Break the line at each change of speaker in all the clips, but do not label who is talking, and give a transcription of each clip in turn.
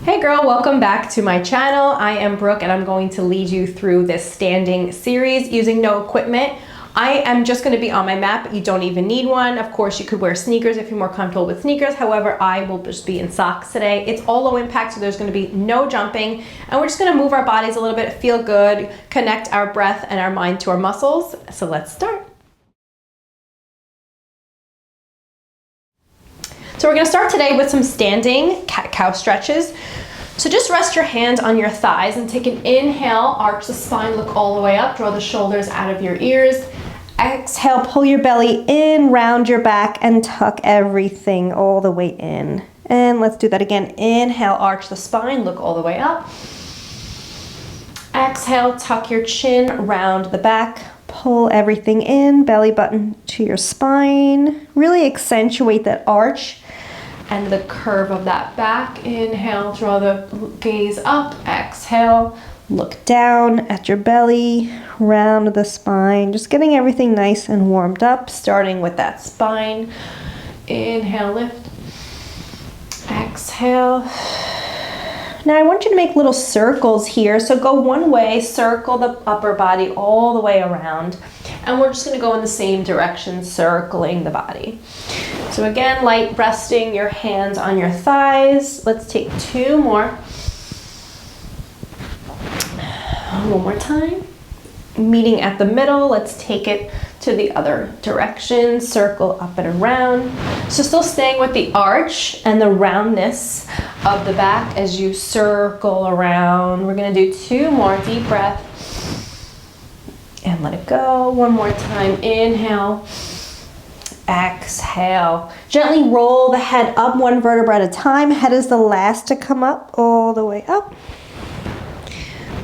Hey girl, welcome back to my channel. I am Brooke and I'm going to lead you through this standing series using no equipment. I am just going to be on my mat, but you don't even need one. Of course, you could wear sneakers if you're more comfortable with sneakers. However, I will just be in socks today. It's all low impact, so there's going to be no jumping. And we're just going to move our bodies a little bit, feel good, connect our breath and our mind to our muscles. So let's start. So we're going to start today with some standing cat-cow stretches. So just rest your hands on your thighs and take an inhale, arch the spine, look all the way up, draw the shoulders out of your ears. Exhale, pull your belly in, round your back, and tuck everything all the way in. And let's do that again. Inhale, arch the spine, look all the way up. Exhale, tuck your chin, round the back, pull everything in, belly button to your spine. Really accentuate that arch and the curve of that back. Inhale, draw the gaze up. Exhale, look down at your belly, round the spine. Just getting everything nice and warmed up, starting with that spine. Inhale, lift. Exhale. Now I want you to make little circles here. So go one way, circle the upper body all the way around. And we're just gonna go in the same direction, circling the body. So again, light resting your hands on your thighs. Let's take two more. One more time. Meeting at the middle, let's take it to the other direction, circle up and around. So still staying with the arch and the roundness of the back as you circle around. We're gonna do two more, deep breath. And let it go. One more time, inhale. Exhale. Gently roll the head up one vertebra at a time. Head is the last to come up, all the way up.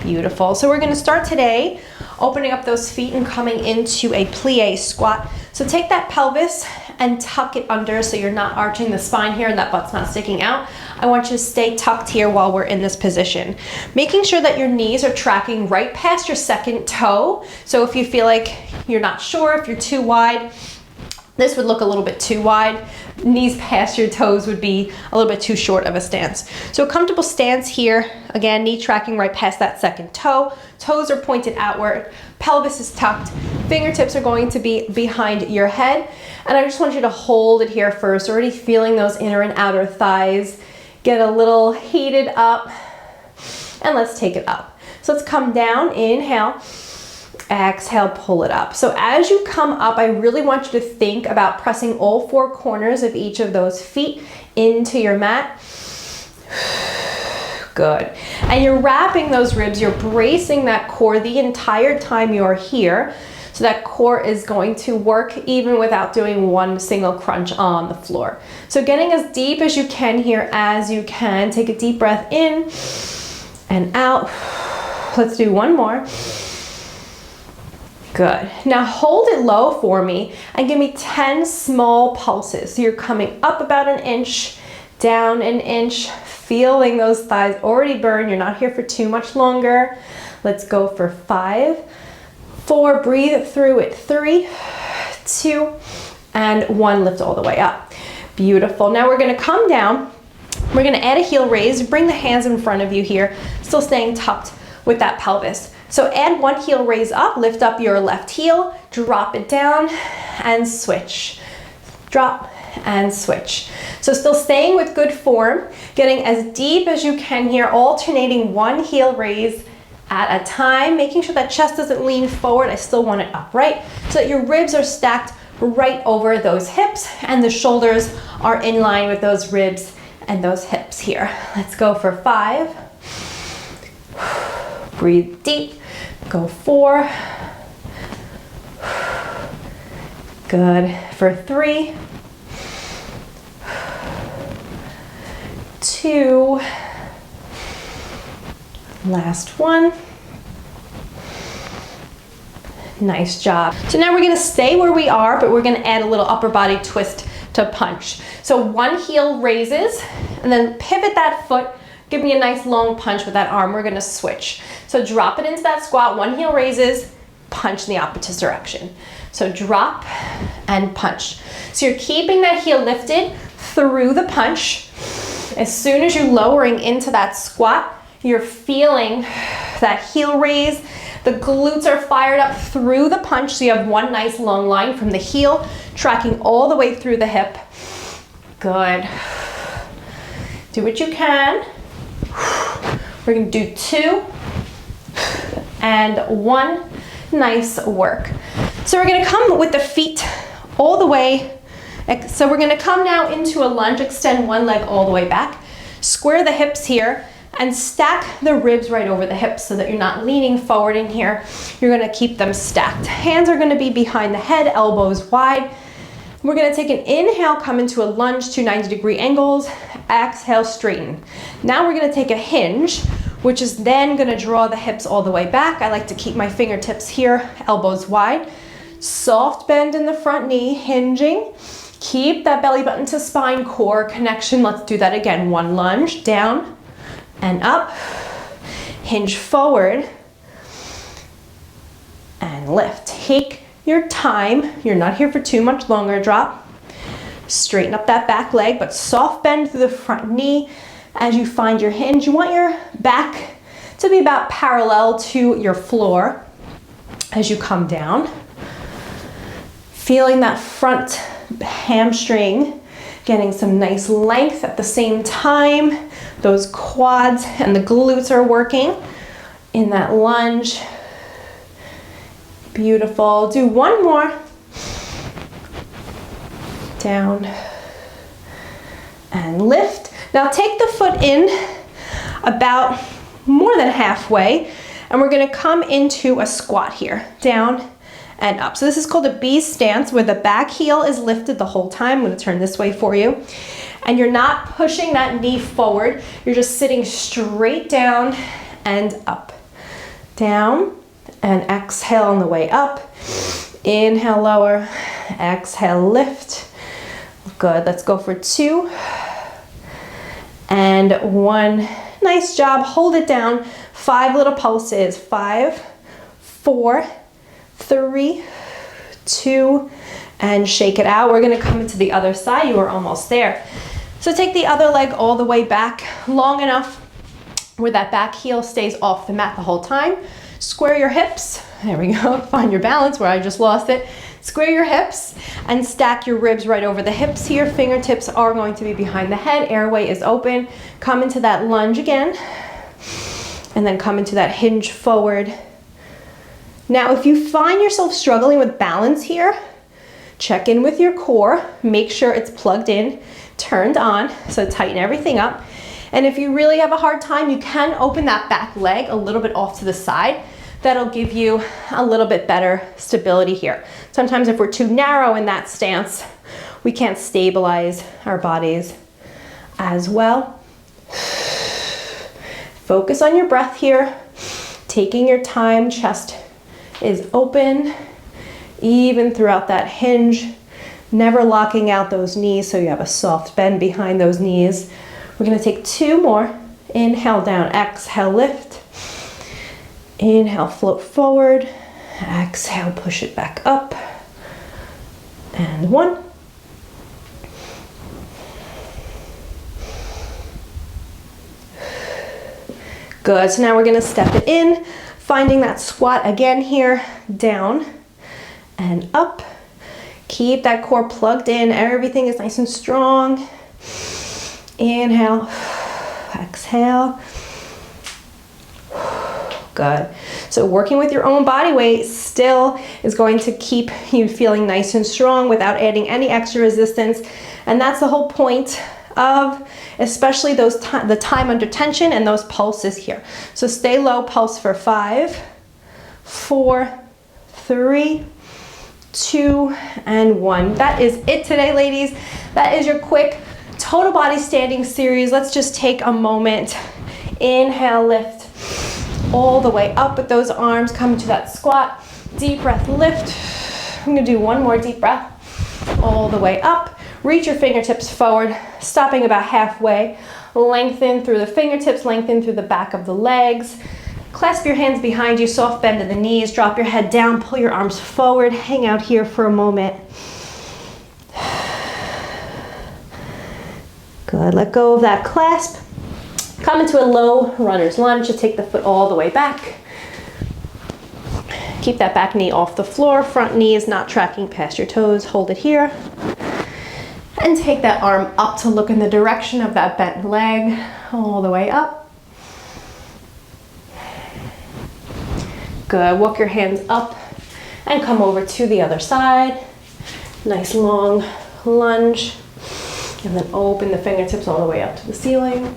Beautiful. So we're going to start today opening up those feet and coming into a plie squat. So take that pelvis and tuck it under so you're not arching the spine here and that butt's not sticking out. I want you to stay tucked here while we're in this position. Making sure that your knees are tracking right past your second toe. So if you feel like you're not sure, if you're too wide, this would look a little bit too wide. Knees past your toes would be a little bit too short of a stance. So a comfortable stance here. Again, knee tracking right past that second toe. Toes are pointed outward. Pelvis is tucked. Fingertips are going to be behind your head. And I just want you to hold it here first. Already feeling those inner and outer thighs get a little heated up. And let's take it up. So let's come down, inhale. Exhale, pull it up. So as you come up, I really want you to think about pressing all four corners of each of those feet into your mat. Good. And you're wrapping those ribs, you're bracing that core the entire time you're here. So that core is going to work even without doing one single crunch on the floor. So getting as deep as you can here as you can. Take a deep breath in and out. Let's do one more. Good. Now hold it low for me and give me 10 small pulses. So you're coming up about an inch, down an inch, feeling those thighs already burn. You're not here for too much longer. Let's go for 5, 4, breathe through it, 3, 2, and 1, lift all the way up. Beautiful. Now we're gonna come down. We're gonna add a heel raise. Bring the hands in front of you here, still staying tucked with that pelvis. So add one heel raise up, lift up your left heel, drop it down and switch. Drop and switch. So still staying with good form, getting as deep as you can here, alternating one heel raise at a time, making sure that chest doesn't lean forward. I still want it upright so that your ribs are stacked right over those hips and the shoulders are in line with those ribs and those hips here. Let's go for 5. Breathe deep. Go 4. Good. For 3, 2. Last one. Nice job. So now we're going to stay where we are, but we're going to add a little upper body twist to punch. So one heel raises and then pivot that foot. Give me a nice long punch with that arm. We're gonna switch. So drop it into that squat, one heel raises, punch in the opposite direction. So drop and punch. So you're keeping that heel lifted through the punch. As soon as you're lowering into that squat, you're feeling that heel raise. The glutes are fired up through the punch, so you have one nice long line from the heel, tracking all the way through the hip. Good. Do what you can. We're gonna do 2 and 1. Nice work. So we're gonna come with the feet all the way. So we're gonna come now into a lunge, extend one leg all the way back, square the hips here, and stack the ribs right over the hips so that you're not leaning forward in here. You're gonna keep them stacked. Hands are gonna be behind the head, elbows wide. We're gonna take an inhale, come into a lunge, 2 90-degree angles. Exhale, straighten. Now we're gonna take a hinge, which is then gonna draw the hips all the way back. I like to keep my fingertips here, elbows wide. Soft bend in the front knee, hinging. Keep that belly button to spine, core connection. Let's do that again. 1 lunge, down and up. Hinge forward and lift. Take your time. You're not here for too much longer. Drop. Straighten up that back leg, but soft bend through the front knee as you find your hinge. You want your back to be about parallel to your floor as you come down. Feeling that front hamstring, getting some nice length at the same time. Those quads and the glutes are working in that lunge. Beautiful. Do 1 more. Down and lift. Now take the foot in about more than halfway, and we're gonna come into a squat here. Down and up. So this is called a B stance, where the back heel is lifted the whole time. I'm gonna turn this way for you. And you're not pushing that knee forward. You're just sitting straight down and up. Down and exhale on the way up. Inhale, lower. Exhale, lift. Good. Let's go for 2 and 1. Nice job. Hold it down. 5 little pulses. 5, 4, 3, 2, and shake it out. We're gonna come into the other side. You are almost there. So take the other leg all the way back, long enough where that back heel stays off the mat the whole time. Square your hips. There we go. Find your balance where I just lost it. Square your hips and stack your ribs right over the hips here. Fingertips are going to be behind the head. Airway is open. Come into that lunge again, and then come into that hinge forward. Now, if you find yourself struggling with balance here, check in with your core. Make sure it's plugged in, turned on, so tighten everything up. And if you really have a hard time, you can open that back leg a little bit off to the side. That'll give you a little bit better stability here. Sometimes if we're too narrow in that stance, we can't stabilize our bodies as well. Focus on your breath here, taking your time. Chest is open, even throughout that hinge, never locking out those knees so you have a soft bend behind those knees. We're gonna take 2 more. Inhale, down, exhale, lift. Inhale, float forward. Exhale, push it back up. And 1. Good, so now we're gonna step it in, finding that squat again here, down and up. Keep that core plugged in, everything is nice and strong. Inhale, exhale. Good. So working with your own body weight still is going to keep you feeling nice and strong without adding any extra resistance. And that's the whole point of especially the time under tension and those pulses here. So stay low, pulse for 5, 4, 3, 2, and 1. That is it today, ladies. That is your quick total body standing series. Let's just take a moment. Inhale, lift all the way up with those arms. Come to that squat. Deep breath, lift. I'm gonna do 1 more deep breath. All the way up. Reach your fingertips forward, stopping about halfway. Lengthen through the fingertips, lengthen through the back of the legs. Clasp your hands behind you, soft bend to the knees. Drop your head down, pull your arms forward. Hang out here for a moment. Good, let go of that clasp. Come into a low runner's lunge to take the foot all the way back. Keep that back knee off the floor, front knee is not tracking past your toes, hold it here. And take that arm up to look in the direction of that bent leg, all the way up. Good, walk your hands up and come over to the other side. Nice long lunge. And then open the fingertips all the way up to the ceiling.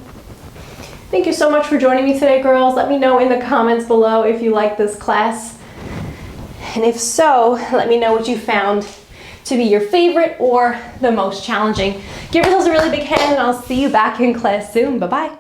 Thank you so much for joining me today, girls. Let me know in the comments below if you like this class. And if so, let me know what you found to be your favorite or the most challenging. Give yourselves a really big hand and I'll see you back in class soon. Bye-bye.